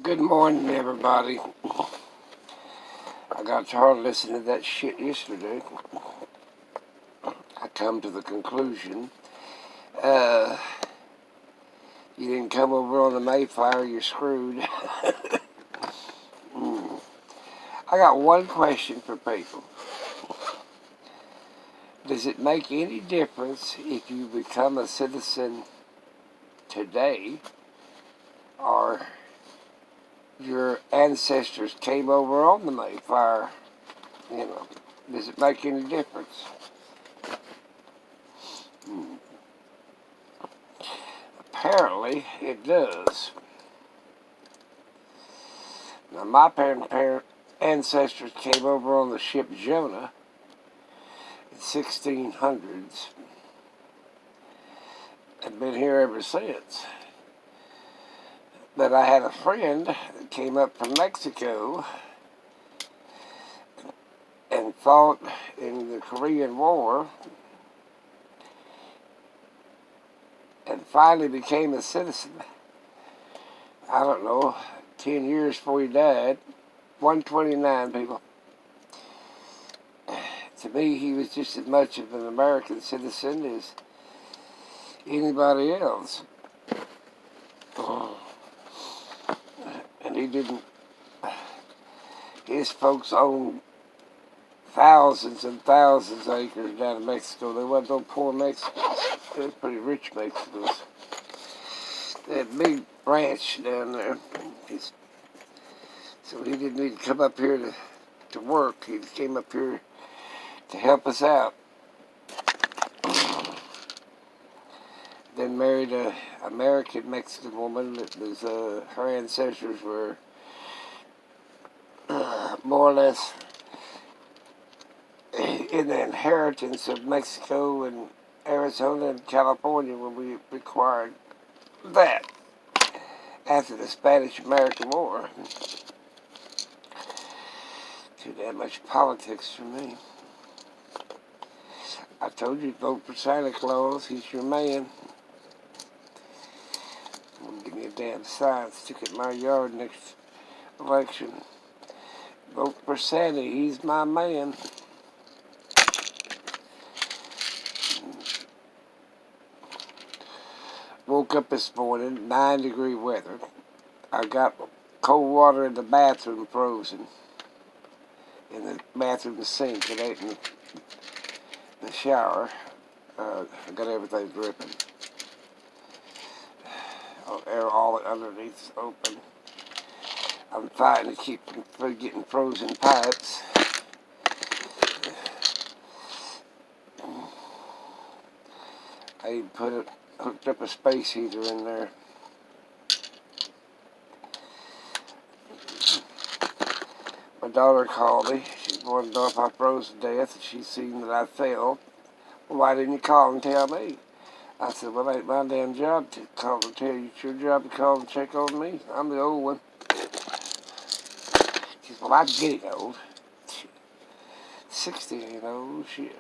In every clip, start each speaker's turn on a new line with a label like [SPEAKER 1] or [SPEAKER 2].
[SPEAKER 1] Good morning, everybody. I got tired of listening to that shit yesterday. I come to the conclusion, uh, you didn't come over on the Mayflower, you're screwed. I got one question for people. Does it make any difference if you become a citizen today or your ancestors came over on the Mayflower? Does it make any difference? Apparently, it does. Now, my ancestors came over on the ship Jonah in 1600s and been here ever since. But I had a friend that came up from Mexico and fought in the Korean War and finally became a citizen. I don't know, 10 years before he died. 129, people. To me, he was just as much of an American citizen as anybody else. And he didn't. His folks owned thousands and thousands of acres down in Mexico. There wasn't no poor Mexicans. They were pretty rich Mexicans. They had a big ranch down there. So he didn't need to come up here to work. He came up here to help us out. Then married an American-Mexican woman that was, her ancestors were more or less in the inheritance of Mexico and Arizona and California when we required that after the Spanish-American War. Too damn much politics for me. I told you, vote for Santa Claus. He's your man. Give me a damn sign, stick it in my yard next election. Vote for Santa. He's my man. Woke up this morning, 9-degree weather. I got cold water in the bathroom frozen. In the bathroom sink. It ain't in the shower. I got everything dripping. Air all underneath is open. I'm fighting to keep from getting frozen pipes. I even hooked up a space heater in there. My daughter called me. She wanted to know if I froze to death. She seen that I fell. Well, why didn't you call and tell me? I said, well, it ain't my damn job to call and tell you. It's your job to call and check on me. I'm the old one. She said, well, I'm getting old. 60 ain't old, shit.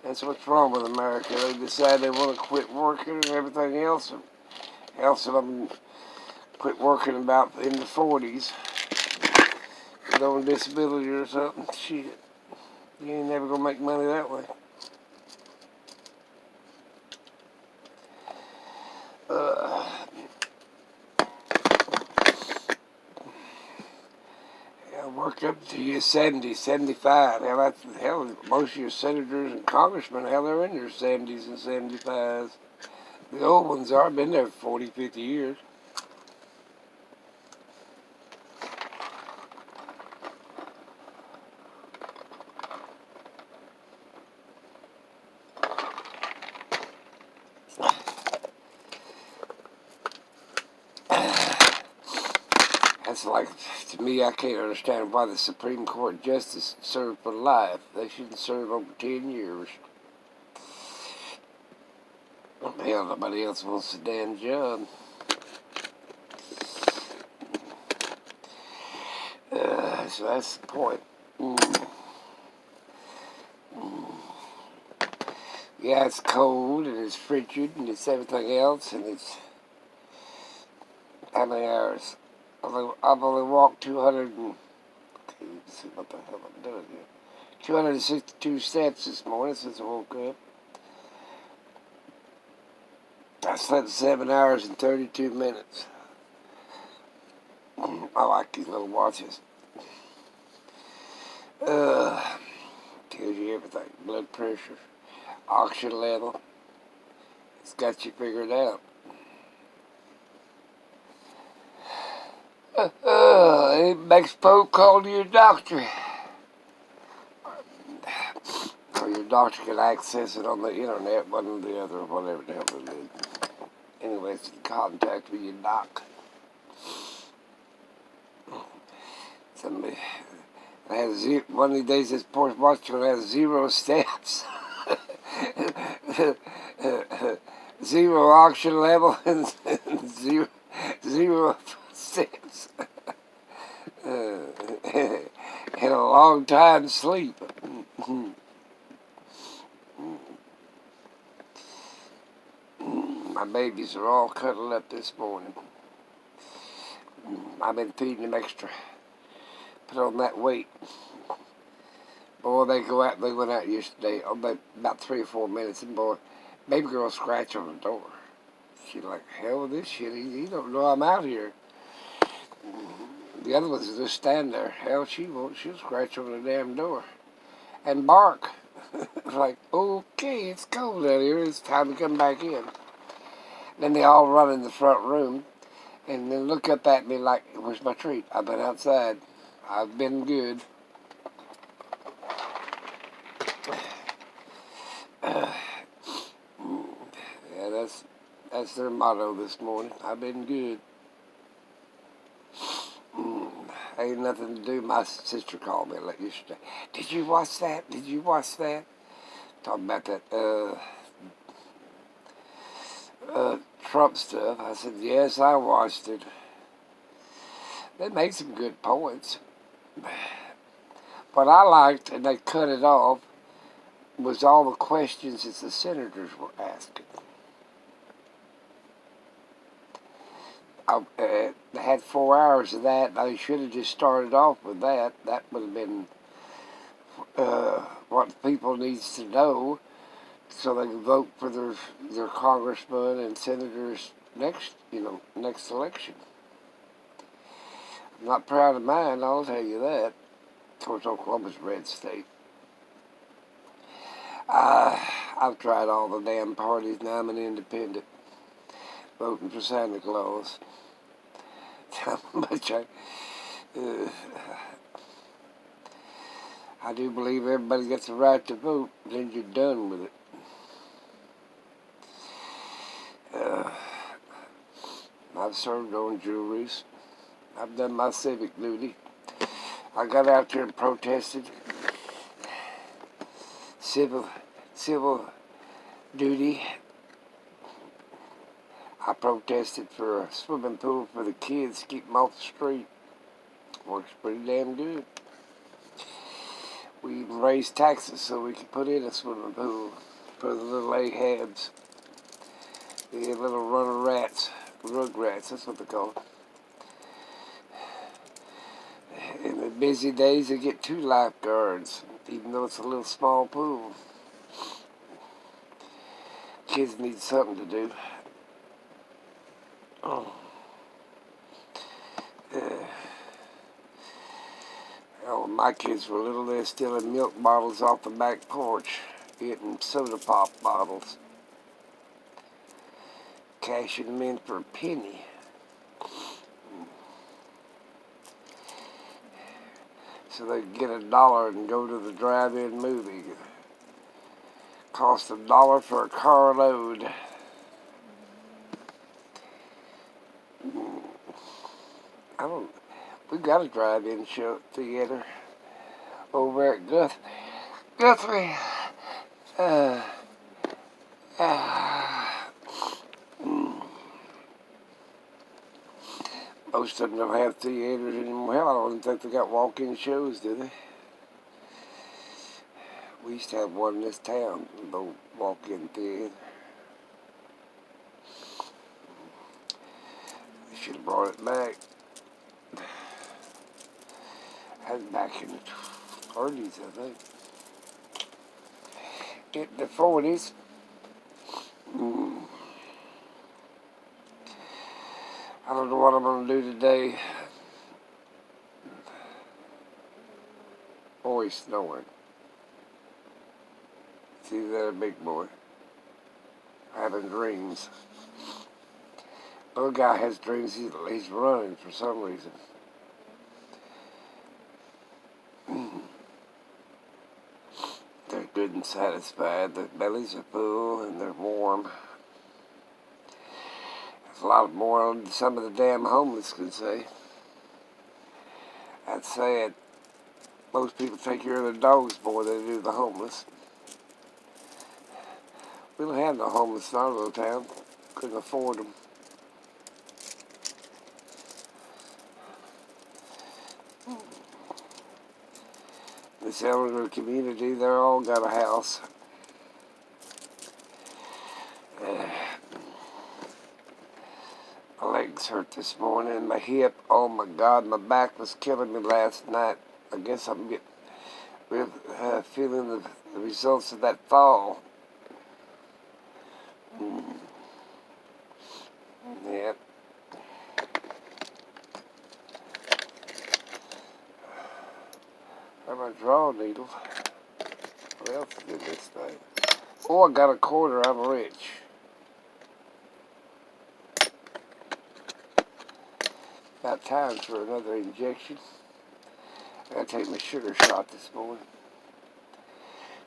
[SPEAKER 1] That's what's wrong with America. They decide they want to quit working and everything else. Else of them quit working about in the 40s. On disability or something. Shit. You ain't never gonna make money that way. Work up to your 70, 75. Hell, most of your senators and congressmen, hell, they're in their 70s and 75s. The old ones are. Been there 40, 50 years. That's like, to me, I can't understand why the Supreme Court justice served for life. They shouldn't serve over 10 years. Hell, nobody else wants the damn job. So that's the point. Yeah, it's cold and it's frigid and it's everything else, and it's how many hours? I've only walked 200 and let's see what the hell I'm doing here. 262 steps this morning since I woke up. I slept 7 hours and 32 minutes. I like these little watches. Tells you everything. Blood pressure, oxygen level. It's got you figured out. It makes phone call to your doctor. Or your doctor can access it on the internet, one or the other, whatever the hell it is. Anyway, it's in contact with your doc. Somebody has one of these days this poor watch will have 0 steps. 0 oxygen level and zero steps. And a long time sleep. My babies are all cuddled up this morning. I've been feeding them extra. Put on that weight. Boy, they went out yesterday, about 3 or 4 minutes, and boy, baby girl scratched on the door. She's like, hell with this shit, he don't know I'm out here. The other ones just stand there. Hell, she won't. She'll scratch on the damn door and bark. Like, okay, it's cold out here. It's time to come back in. Then they all run in the front room and then look up at me like, where's my treat? I've been outside. I've been good. Yeah, that's their motto this morning. I've been good. Ain't nothing to do. My sister called me like yesterday. Did you watch that? Did you watch that? Talking about that Trump stuff. I said, yes, I watched it. They made some good points. What I liked, and they cut it off, was all the questions that the senators were asking. They had 4 hours of that. They should have just started off with that. That would have been what people needs to know, so they can vote for their congressmen and senators next election. I'm not proud of mine, I'll tell you that. Of course, Oklahoma's a red state. I've tried all the damn parties. Now I'm an independent, voting for Santa Claus. But I do believe everybody gets the right to vote, then you're done with it. I've served on juries. I've done my civic duty. I got out there and protested. Civil duty. I protested for a swimming pool for the kids, keep them off the street. Works pretty damn good. We even raised taxes so we could put in a swimming pool for the little A-habs. The little rugrats, that's what they're called. In the busy days, they get 2 lifeguards, even though it's a little small pool. Kids need something to do. When my kids were little, they were stealing milk bottles off the back porch, getting soda pop bottles, cashing them in for a penny. So they'd get $1 and go to the drive-in movie. Cost $1 for a carload. We got a drive-in show theater over at Guthrie. Most of them don't have theaters anymore. Hell, I don't think they got walk-in shows, do they? We used to have one in this town, the walk-in theater. They should have brought it back. Had it back in the 30s, I think. In the 40s. I don't know what I'm going to do today. Boy, snowing. See that, big boy? Having dreams. Little guy has dreams. He's running for some reason. They're good and satisfied. Their bellies are full and they're warm. There's a lot more than some of the damn homeless can say. That's sad. Most people take care of the dogs more than they do the homeless. We don't have no homeless in our little town. Couldn't afford them. This elderly community, they're all got a house. My legs hurt this morning. My hip, oh my God, my back was killing me last night. I guess I'm feeling the results of that fall. Yeah. I have my draw needle. What else is in this thing? Oh, I got a quarter. I'm rich. About time for another injection. I gotta take my sugar shot this morning.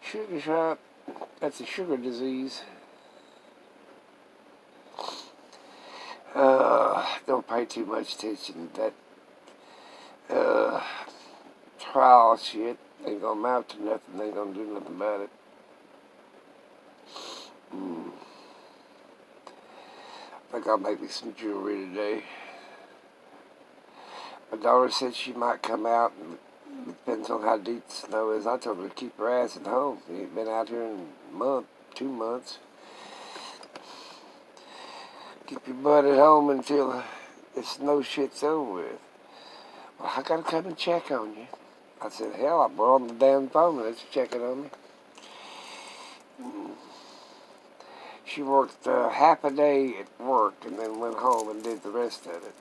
[SPEAKER 1] Sugar shot, that's a sugar disease. Don't pay too much attention to that trial shit. Ain't gonna amount to nothing. Ain't gonna do nothing about it. I think I'll make me some jewelry today. My daughter said she might come out, and it depends on how deep the snow is. I told her to keep her ass at home. She ain't been out here in a month, 2 months. Keep your butt at home until the snow shit's over with. Well, I gotta come and check on you. I said, hell, we're on the damn phone and it's checking on me. She worked half a day at work and then went home and did the rest of it.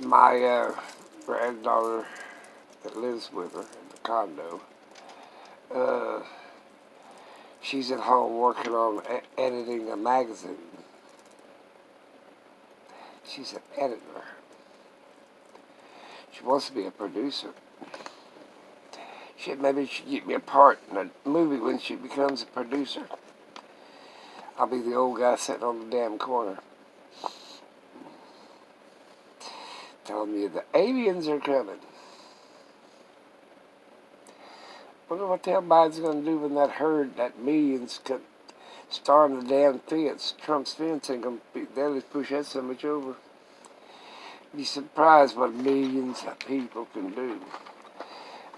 [SPEAKER 1] My granddaughter that lives with her in the condo, she's at home working on editing a magazine. She's an editor. She wants to be a producer. Maybe she'd get me a part in a movie when she becomes a producer. I'll be the old guy sitting on the damn corner. Telling me the aliens are coming. Wonder what the hell Biden's going to do when that herd, that millions, storm the damn fence. Trump's fence ain't going to be, they'll just push that so much over. Be surprised what millions of people can do.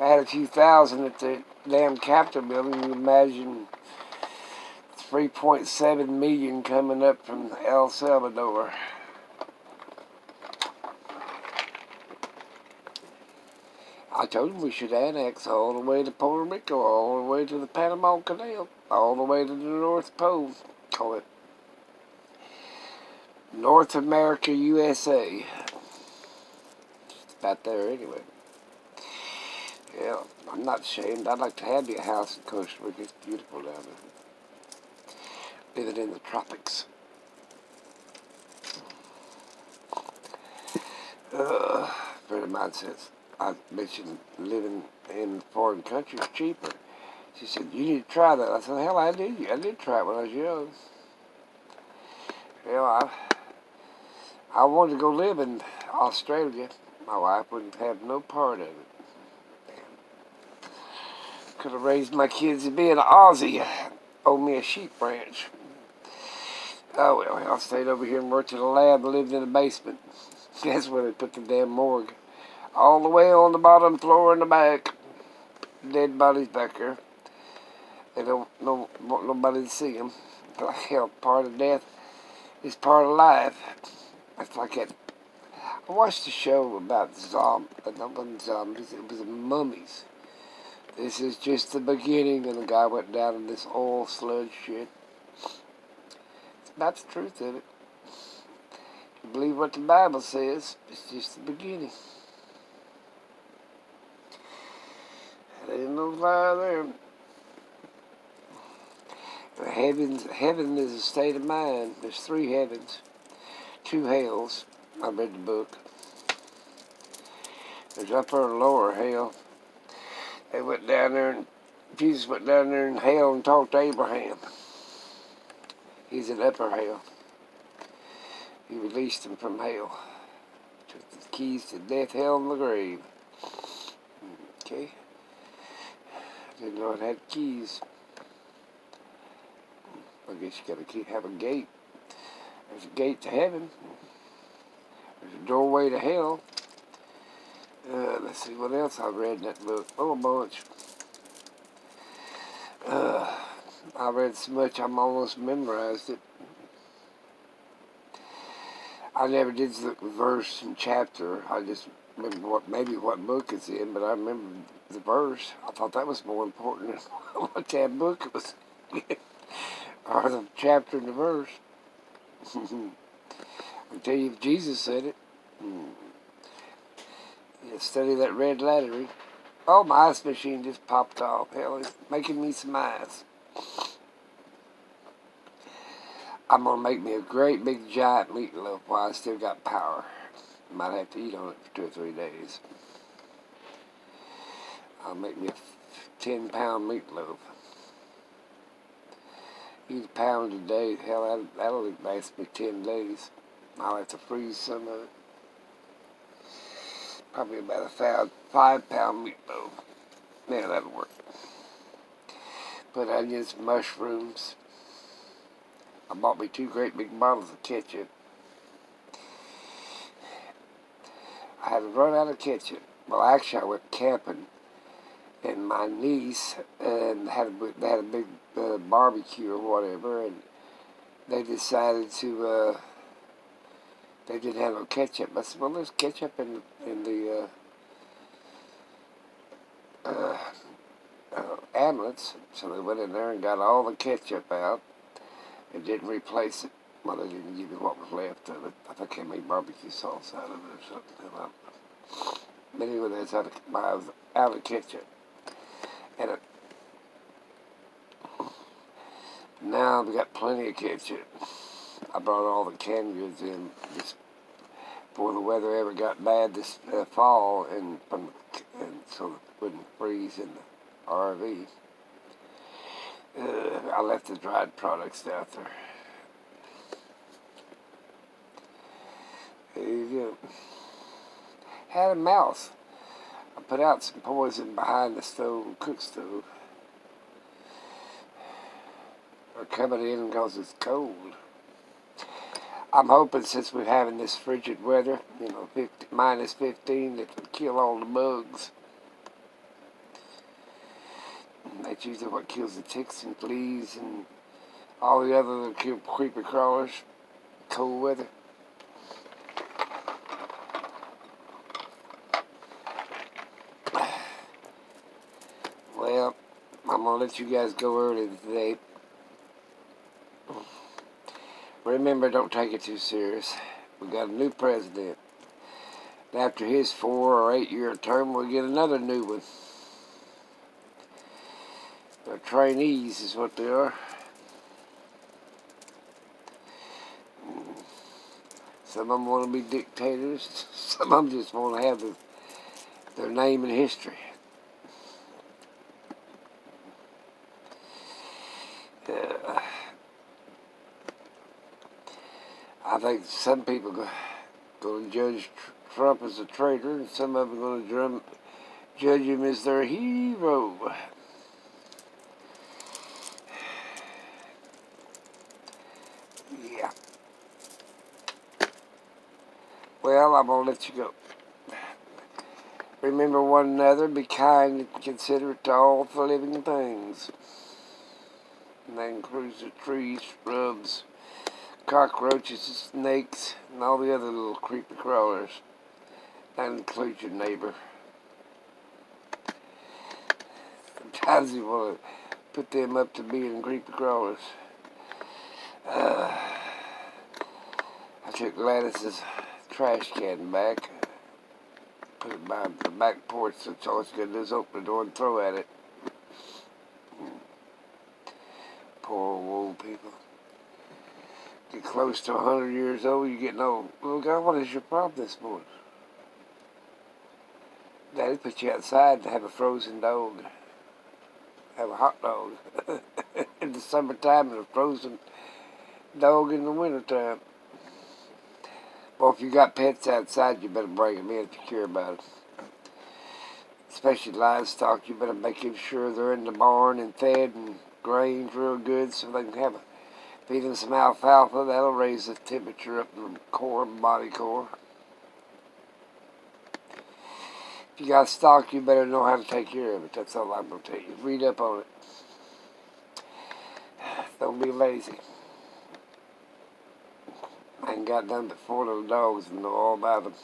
[SPEAKER 1] I had a few thousand at the damn Capitol building. You imagine 3.7 million coming up from El Salvador. I told him we should annex all the way to Puerto Rico, all the way to the Panama Canal, all the way to the North Pole. Call it North America, USA. It's about there anyway. Yeah, I'm not ashamed. I'd like to have you a house in Costa Rica. It's beautiful down there. Living in the tropics. A friend of mine says, I mentioned living in foreign countries cheaper. She said, you need to try that. I said, hell, I did. I did try it when I was young. You know, I wanted to go live in Australia. My wife wouldn't have no part of it. Could have raised my kids to be an Aussie. Owe me a sheep ranch. Oh, well, I stayed over here and worked at a lab and lived in a basement. That's where they put the damn morgue. All the way on the bottom floor in the back. dead bodies back there. They don't want nobody to see them. Like hell, part of death is part of life. It's like that. I watched a show about zombies. It was mummies. This is just the beginning, and the guy went down in this oil sludge shit. It's about the truth of it. You believe what the Bible says, it's just the beginning. There ain't no lie there. Heaven is a state of mind. There's 3 heavens, 2 hells. I read the book. There's upper and lower hell. They went down there, and Jesus went down there in hell and talked to Abraham. He's in upper hell. He released him from hell. Took the keys to death, hell, and the grave. Okay? Didn't know it had keys. I guess you gotta have a gate. There's a gate to heaven. There's a doorway to hell. Let's see what else I read in that book. Oh, a bunch. I read so much I'm almost memorized it. I never did look at verse and chapter. I just remember what book it's in, but I remember the verse. I thought that was more important than what that book was. Or the chapter and the verse. I'll tell you if Jesus said it. Yeah, study that red letter. Oh, my ice machine just popped off. Hell, it's making me some ice. I'm going to make me a great big giant meatloaf while I still got power. Might have to eat on it for 2 or 3 days. I'll make me a 10-pound meatloaf. Eat a pound a day. Hell, that'll last me 10 days. I'll have to freeze some of it. Probably about a 5-pound meatloaf. Yeah, that'll work. Put onions, mushrooms. I bought me 2 great big bottles of ketchup. I had to run out of ketchup. Well, actually, I went camping, and my niece and had a big barbecue or whatever, and they decided to. They didn't have no ketchup. I said, "Well, there's ketchup in the amulets." So they went in there and got all the ketchup out. It didn't replace it. Well, they didn't give me what was left of it. I think they made barbecue sauce out of it or something. But anyway, that's out of ketchup. And now we got plenty of ketchup. I brought all the canned goods in just before the weather ever got bad this fall, and so it wouldn't freeze in the RV. I left the dried products out there. There you go. Had a mouse. I put out some poison behind the cook stove. They're coming in because it's cold. I'm hoping since we're having this frigid weather, minus 15, that will kill all the bugs. That's usually what kills the ticks and fleas and all the other creeper crawlers. Cold weather. Well, I'm going to let you guys go early today. Remember, don't take it too serious. We got a new president. And after his 4 or 8 year term, we'll get another new one. They're trainees is what they are. Some of them want to be dictators. Some of them just want to have their name in history. I think some people are going to judge Trump as a traitor, and some of them are going to judge him as their hero. Yeah. Well, I'm going to let you go. Remember one another, be kind and considerate to all the living things. And that includes the trees, shrubs, cockroaches, snakes, and all the other little creepy crawlers. That includes your neighbor. Sometimes you want to put them up to being creepy crawlers. I took Gladys's trash can back, put it by the back porch, so all it's going to do is open the door and throw at it. Poor old people. Get close to 100 years old, you're getting old. Little girl, what is your problem this morning? Daddy put you outside to have a frozen dog. Have a hot dog. In the summertime and a frozen dog in the wintertime. Well, if you got pets outside, you better bring them in if you care about them. Especially livestock, you better make sure they're in the barn and fed and grained real good so they can feed them some alfalfa. That'll raise the temperature up in the core, body core. If you got stock, you better know how to take care of it. That's all I'm going to tell you. Read up on it. Don't be lazy. I ain't got none but 4 little dogs and know all about them.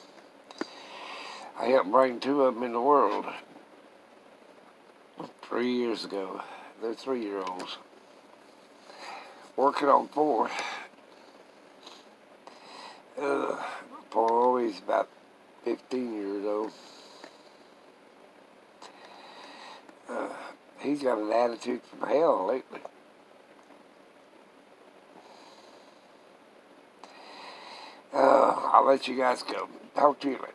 [SPEAKER 1] I helped bring 2 of them in the world 3 years ago. They're 3-year-olds. Working on 4. Poor old, he's about 15 years old. He's got an attitude from hell lately. I'll let you guys go. Talk to you later.